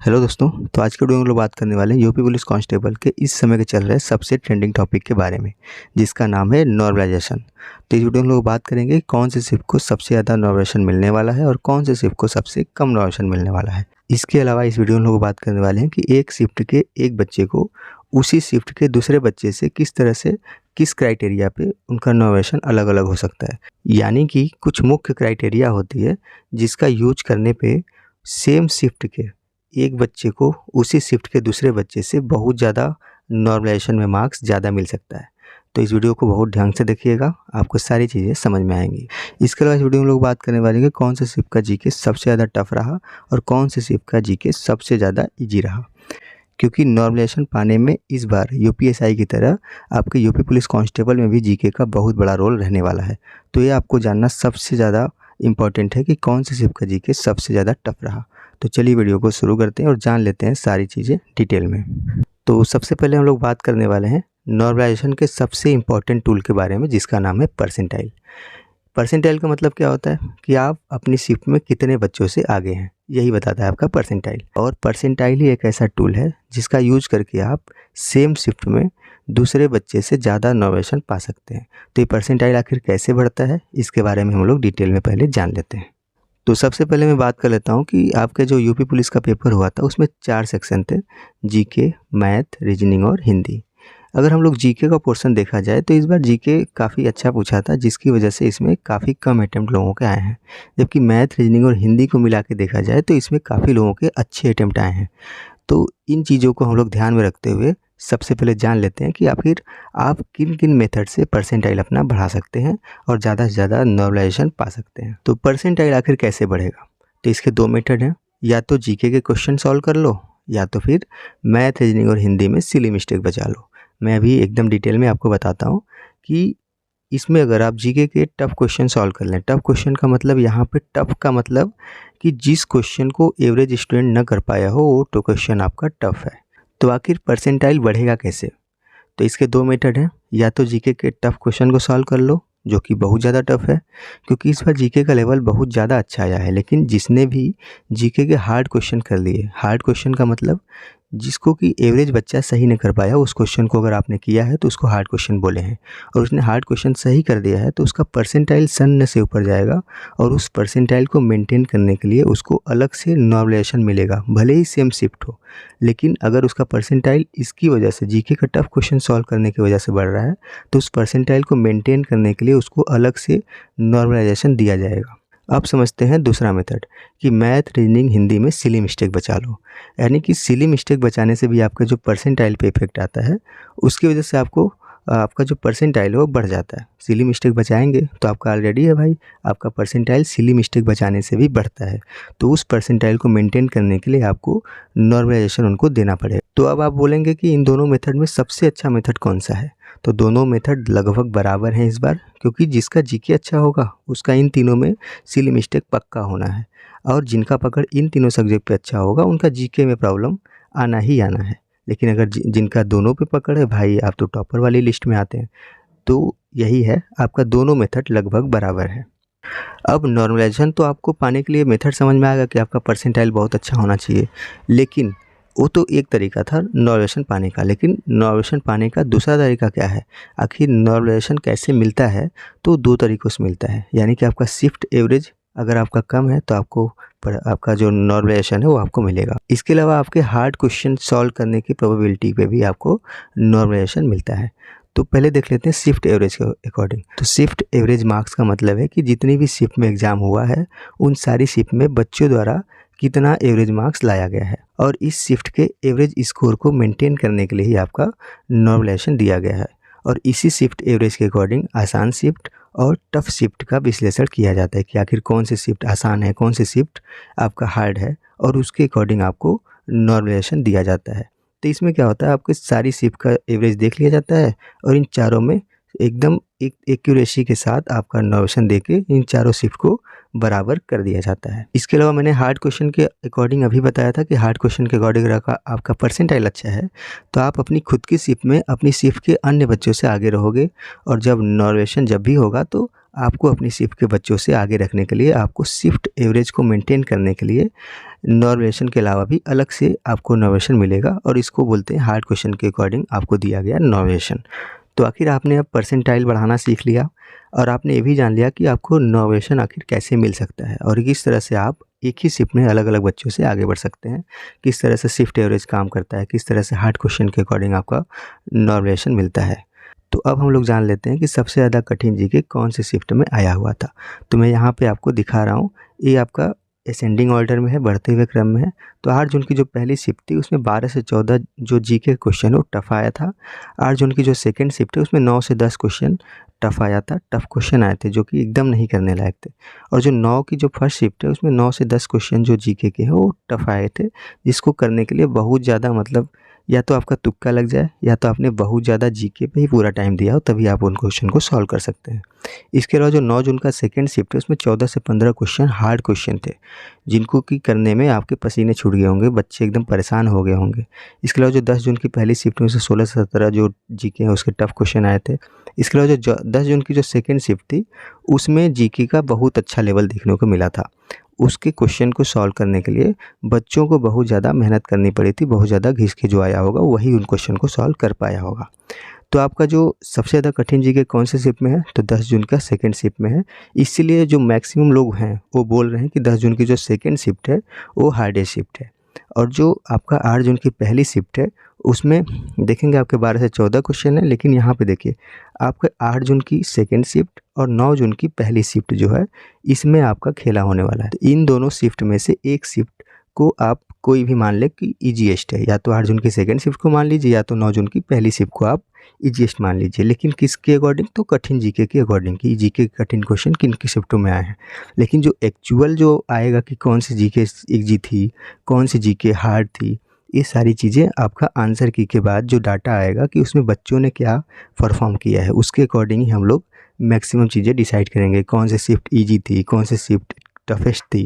Hello दोस्तों। तो आज के वीडियो में हम लोग बात करने वाले हैं यूपी पुलिस कांस्टेबल के इस समय के चल रहे सबसे ट्रेंडिंग टॉपिक के बारे में, जिसका नाम है नॉर्मलाइजेशन। तो इस वीडियो में हम लोग बात करेंगे कौन से शिफ्ट को सबसे ज़्यादा नॉर्मलाइजेशन मिलने वाला है और कौन से शिफ्ट को सबसे कम नॉर्मलाइजेशन मिलने वाला है। इसके अलावा इस वीडियो में हम लोग बात करने वाले हैं कि एक शिफ्ट के एक बच्चे को उसी शिफ्ट के दूसरे बच्चे से किस तरह से किस क्राइटेरिया पे उनका नॉर्मलाइजेशन अलग अलग हो सकता है। यानी कि कुछ मुख्य क्राइटेरिया होती है जिसका यूज करने पे सेम शिफ्ट के एक बच्चे को उसी शिफ्ट के दूसरे बच्चे से बहुत ज़्यादा नॉर्मलाइजेशन में मार्क्स ज़्यादा मिल सकता है। तो इस वीडियो को बहुत ढंग से देखिएगा, आपको सारी चीज़ें समझ में आएंगी। इसके अलावा इस वीडियो में लोग बात करने वाले हैं कि कौन से शिफ्ट का जीके सबसे ज़्यादा टफ रहा और कौन से शिफ्ट का जीके सबसे ज़्यादा ईजी रहा। क्योंकि नॉर्मलाइजेशन पाने में इस बार यूपीएसआई की तरह आपके यूपी पुलिस कांस्टेबल में भी जीके का बहुत बड़ा रोल रहने वाला है। तो ये आपको जानना सबसे ज़्यादा इम्पॉर्टेंट है कि कौन से शिफ्ट का जीके सबसे ज़्यादा टफ रहा। तो चलिए वीडियो को शुरू करते हैं और जान लेते हैं सारी चीज़ें डिटेल में। तो सबसे पहले हम लोग बात करने वाले हैं नॉर्मलाइजेशन के सबसे इम्पॉर्टेंट टूल के बारे में, जिसका नाम है परसेंटाइल। परसेंटाइल का मतलब क्या होता है कि आप अपनी शिफ्ट में कितने बच्चों से आगे हैं, यही बताता है आपका परसेंटाइल। और परसेंटाइल ही एक ऐसा टूल है जिसका यूज करके आप सेम शिफ्ट में दूसरे बच्चे से ज़्यादा नॉर्मलाइजेशन पा सकते हैं। तो ये परसेंटाइल आखिर कैसे बढ़ता है, इसके बारे में हम लोग डिटेल में पहले जान लेते हैं। तो सबसे पहले मैं बात कर लेता हूँ कि आपके जो यूपी पुलिस का पेपर हुआ था उसमें 4 सेक्शन थे, जीके, मैथ, रीजनिंग और हिंदी। अगर हम लोग जीके का पोर्शन देखा जाए तो इस बार जीके काफ़ी अच्छा पूछा था, जिसकी वजह से इसमें काफ़ी कम अटैम्प्ट लोगों के आए हैं। जबकि मैथ, रीजनिंग और हिंदी को मिला के देखा जाए तो इसमें काफ़ी लोगों के अच्छे अटैम्प्ट आए हैं। तो इन चीज़ों को हम लोग ध्यान में रखते हुए सबसे पहले जान लेते हैं कि आखिर आप किन किन मेथड से परसेंटाइल अपना बढ़ा सकते हैं और ज़्यादा से ज़्यादा नॉर्मलाइजेशन पा सकते हैं। तो परसेंटाइल आखिर कैसे बढ़ेगा, तो इसके 2 मेथड हैं। या तो जीके के क्वेश्चन सॉल्व कर लो या तो फिर मैथ, रीजनिंग और हिंदी में सिली मिस्टेक बचा लो। मैं अभी एकदम डिटेल में आपको बताता हूँ कि इसमें अगर आप जीके के टफ क्वेश्चन सॉल्व कर लें, टफ क्वेश्चन का मतलब यहाँ पे टफ का मतलब कि जिस क्वेश्चन को एवरेज स्टूडेंट न कर पाया हो वो तो क्वेश्चन आपका टफ है। तो आखिर परसेंटाइल बढ़ेगा कैसे, तो इसके 2 मेथड हैं। या तो जीके के टफ क्वेश्चन को सॉल्व कर लो, जो कि बहुत ज़्यादा टफ है, क्योंकि इस बार जीके का लेवल बहुत ज़्यादा अच्छा आया है। लेकिन जिसने भी जीके के हार्ड क्वेश्चन कर लिए, हार्ड क्वेश्चन का मतलब जिसको कि एवरेज बच्चा सही नहीं कर पाया, उस क्वेश्चन को अगर आपने किया है तो उसको हार्ड क्वेश्चन बोले हैं, और उसने हार्ड क्वेश्चन सही कर दिया है तो उसका परसेंटाइल शून्य से ऊपर जाएगा। और उस परसेंटाइल को मेंटेन करने के लिए उसको अलग से नॉर्मलाइजेशन मिलेगा, भले ही सेम शिफ्ट हो। लेकिन अगर उसका परसेंटाइल इसकी वजह से, जीके का टफ क्वेश्चन सॉल्व करने की वजह से बढ़ रहा है, तो उस परसेंटाइल को मेंटेन करने के लिए उसको अलग से नॉर्मलाइजेशन दिया जाएगा। अब समझते हैं दूसरा मेथड कि मैथ, रीजनिंग, हिंदी में सिली मिस्टेक बचा लो। यानी कि सिली मिस्टेक बचाने से भी आपका जो परसेंटाइल पे इफेक्ट आता है, उसकी वजह से आपको आपका जो परसेंटाइल है वो बढ़ जाता है। सिली मिस्टेक बचाएंगे तो आपका ऑलरेडी है भाई, आपका परसेंटाइल सिली मिस्टेक बचाने से भी बढ़ता है। तो उस परसेंटाइल को मेंटेन करने के लिए आपको नॉर्मलाइजेशन उनको देना पड़ेगा। तो अब आप बोलेंगे कि इन दोनों मेथड में सबसे अच्छा मेथड कौन सा है, तो दोनों मेथड लगभग बराबर हैं इस बार, क्योंकि जिसका जीके अच्छा होगा उसका इन तीनों में सिली मिस्टेक पक्का होना है, और जिनका पकड़ इन तीनों सब्जेक्ट पे अच्छा होगा उनका जीके में प्रॉब्लम आना ही आना है। लेकिन अगर जिनका दोनों पे पकड़ है भाई, आप तो टॉपर वाली लिस्ट में आते हैं। तो यही है, आपका दोनों मेथड लगभग बराबर है। अब नॉर्मलाइजेशन तो आपको पाने के लिए मेथड समझ में आएगा कि आपका परसेंटाइल बहुत अच्छा होना चाहिए, लेकिन वो तो एक तरीका था नॉर्मलाइजेशन पाने का। लेकिन नॉर्मलाइजेशन पाने का दूसरा तरीका क्या है, आखिर नॉर्मलाइजेशन कैसे मिलता है, तो 2 तरीक़ों से मिलता है। यानी कि आपका शिफ्ट एवरेज अगर आपका कम है तो आपको आपका जो नॉर्मलाइजेशन है वो आपको मिलेगा। इसके अलावा आपके हार्ड क्वेश्चन सॉल्व करने की प्रोबेबिलिटी पे भी आपको नॉर्मलाइजेशन मिलता है। तो पहले देख लेते हैं शिफ्ट एवरेज के अकॉर्डिंग। तो शिफ्ट एवरेज मार्क्स का मतलब है कि जितनी भी शिफ्ट में एग्ज़ाम हुआ है उन सारी शिफ्ट में बच्चों द्वारा कितना एवरेज मार्क्स लाया गया है, और इस शिफ्ट के एवरेज स्कोर को मेंटेन करने के लिए ही आपका नॉर्मलाइजेशन दिया गया है। और इसी शिफ्ट एवरेज के अकॉर्डिंग आसान शिफ्ट और टफ शिफ्ट का विश्लेषण किया जाता है कि आखिर कौन सी शिफ्ट आसान है, कौन सी शिफ्ट आपका हार्ड है, और उसके अकॉर्डिंग आपको नॉर्मलाइजेशन दिया जाता है। तो इसमें क्या होता है, आपकी सारी शिफ्ट का एवरेज देख लिया जाता है और इन चारों में एकदम एक एक्यूरेसी के साथ आपका नॉर्मलाइजेशन देके इन चारों शिफ्ट को बराबर कर दिया जाता है। इसके अलावा मैंने हार्ड क्वेश्चन के अकॉर्डिंग अभी बताया था कि हार्ड क्वेश्चन के अकॉर्डिंग आपका परसेंटाइल अच्छा है तो आप अपनी खुद की शिफ्ट में अपनी शिफ्ट के अन्य बच्चों से आगे रहोगे, और जब नॉर्मलाइजेशन जब भी होगा तो आपको अपनी शिफ्ट के बच्चों से आगे रखने के लिए आपको शिफ्ट एवरेज को मेंटेन करने के लिए नॉर्मलाइजेशन के अलावा भी अलग से आपको नॉर्मलाइजेशन मिलेगा और इसको बोलते हैं हार्ड क्वेश्चन के अकॉर्डिंग आपको दिया गया नॉर्मलाइजेशन। तो आखिर आपने अब परसेंटाइल बढ़ाना सीख लिया और आपने ये भी जान लिया कि आपको नॉर्मलाइजेशन आखिर कैसे मिल सकता है और किस तरह से आप एक ही शिफ्ट में अलग अलग बच्चों से आगे बढ़ सकते हैं, किस तरह से शिफ्ट एवरेज काम करता है, किस तरह से हार्ड क्वेश्चन के अकॉर्डिंग आपका नॉर्मलाइजेशन मिलता है। तो अब हम लोग जान लेते हैं कि सबसे ज़्यादा कठिन जीके कौन से शिफ्ट में आया हुआ था। तो मैं यहाँ पे आपको दिखा रहा हूँ, ये आपका असेंडिंग ऑर्डर में है, बढ़ते हुए क्रम में है। तो 8 जून की जो पहली शिफ्ट थी उसमें 12 से 14 जो जीके क्वेश्चन है वो टफ आया था। 8 जून की जो सेकंड शिफ्ट है उसमें 9 से 10 क्वेश्चन टफ आया था, टफ क्वेश्चन आए थे जो कि एकदम नहीं करने लायक थे। और जो 9 की जो फर्स्ट शिफ्ट है उसमें 9 से 10 क्वेश्चन जो जीके के हैं वो टफ आए थे, जिसको करने के लिए बहुत ज़्यादा मतलब या तो आपका तुक्का लग जाए या तो आपने बहुत ज़्यादा जीके पे ही पूरा टाइम दिया हो, तभी आप उन क्वेश्चन को सॉल्व कर सकते हैं। इसके अलावा जो 9 जून का सेकंड शिफ्ट है उसमें 14 से 15 क्वेश्चन हार्ड क्वेश्चन थे, जिनको कि करने में आपके पसीने छूट गए होंगे, बच्चे एकदम परेशान हो गए होंगे। इसके अलावा जो 10 जून की पहली शिफ्ट में से 16 से 17 जो जीके हैं उसके टफ क्वेश्चन आए थे। इसके अलावा जो 10 जून की जो सेकंड शिफ्ट थी उसमें जीके का बहुत अच्छा लेवल देखने को मिला था। उसके क्वेश्चन को सॉल्व करने के लिए बच्चों को बहुत ज़्यादा मेहनत करनी पड़ी थी, बहुत ज़्यादा घिस के जो आया होगा वही उन क्वेश्चन को सॉल्व कर पाया होगा। तो आपका जो सबसे ज़्यादा कठिन जीके कौन से शिफ्ट में है, तो 10 जून का सेकंड शिफ्ट में है। इसीलिए जो मैक्सिमम लोग हैं वो बोल रहे हैं कि 10 जून की जो सेकंड शिफ्ट है वो हार्डेस्ट शिफ्ट है। और जो आपका 8 जून की पहली शिफ्ट है उसमें देखेंगे आपके 12 से 14 क्वेश्चन है, लेकिन यहाँ पे देखिए आपका 8 जून की सेकंड शिफ्ट और 9 जून की पहली शिफ्ट जो है इसमें आपका खेला होने वाला है। तो इन दोनों शिफ्ट में से एक शिफ्ट को आप कोई भी मान ले कि ईजीएस्ट है, या तो 8 जून की सेकंड शिफ्ट को मान लीजिए या तो 9 जून की पहली शिफ्ट को आप ईजीएस्ट मान लीजिए। लेकिन किसके अकॉर्डिंग, तो कठिन जीके के अकॉर्डिंग कि जीके के कठिन क्वेश्चन किन की शिफ्टों में आए हैं। लेकिन जो एक्चुअल जो आएगा कि कौन सी जीके इजी थी, कौन सी जीके हार्ड थी, ये सारी चीज़ें आपका आंसर की के बाद जो डाटा आएगा कि उसमें बच्चों ने क्या परफॉर्म किया है, उसके अकॉर्डिंग ही हम लोग मैक्सिमम चीज़ें डिसाइड करेंगे कौन सी शिफ्ट ईजी थी, कौन सी शिफ्ट टफेस्ट थी।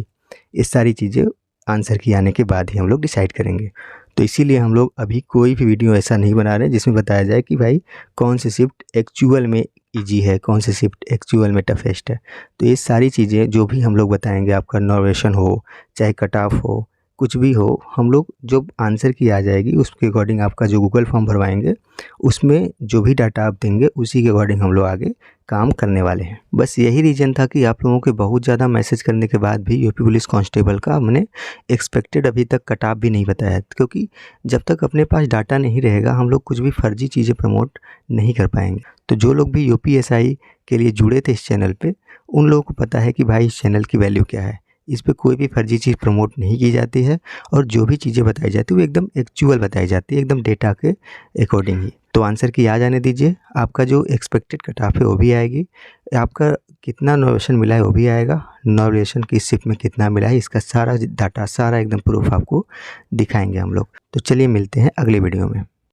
ये सारी चीज़ें आंसर की आने के बाद ही हम लोग डिसाइड करेंगे। तो इसीलिए हम लोग अभी कोई भी वीडियो ऐसा नहीं बना रहे जिसमें बताया जाए कि भाई कौन सी शिफ्ट एक्चुअल में ईजी है, कौन सी शिफ्ट एक्चुअल में टफेस्ट है। तो ये सारी चीज़ें जो भी हम लोग बताएंगे, आपका नॉर्मलाइजेशन हो चाहे कट ऑफ हो, कुछ भी हो, हम लोग जो आंसर की आ जाएगी उसके अकॉर्डिंग आपका जो गूगल फॉर्म भरवाएंगे उसमें जो भी डाटा आप देंगे उसी के अकॉर्डिंग हम लोग आगे काम करने वाले हैं। बस यही रीज़न था कि आप लोगों के बहुत ज़्यादा मैसेज करने के बाद भी यूपी पुलिस कांस्टेबल का हमने एक्सपेक्टेड अभी तक कट ऑफ भी नहीं बताया, क्योंकि जब तक अपने पास डाटा नहीं रहेगा हम लोग कुछ भी फर्जी चीज़ें प्रमोट नहीं कर पाएंगे। तो जो लोग भी यूपीएसआई के लिए जुड़े थे इस चैनल पे, उन लोगों को पता है कि भाई इस चैनल की वैल्यू क्या है। इस पे कोई भी फर्जी चीज़ प्रमोट नहीं की जाती है और जो भी चीज़ें बताई जाती है वो एकदम एक्चुअल बताई जाती है, एकदम डेटा के अकॉर्डिंग ही। तो आंसर की आ जाने दीजिए, आपका जो एक्सपेक्टेड कट ऑफ है वो भी आएगी, आपका कितना नॉर्मलाइजेशन मिला है वो भी आएगा, नॉर्मलाइजेशन किस शिफ्ट में कितना मिला है इसका सारा डाटा, सारा एकदम प्रूफ आपको दिखाएंगे हम लोग। तो चलिए मिलते हैं अगले वीडियो में।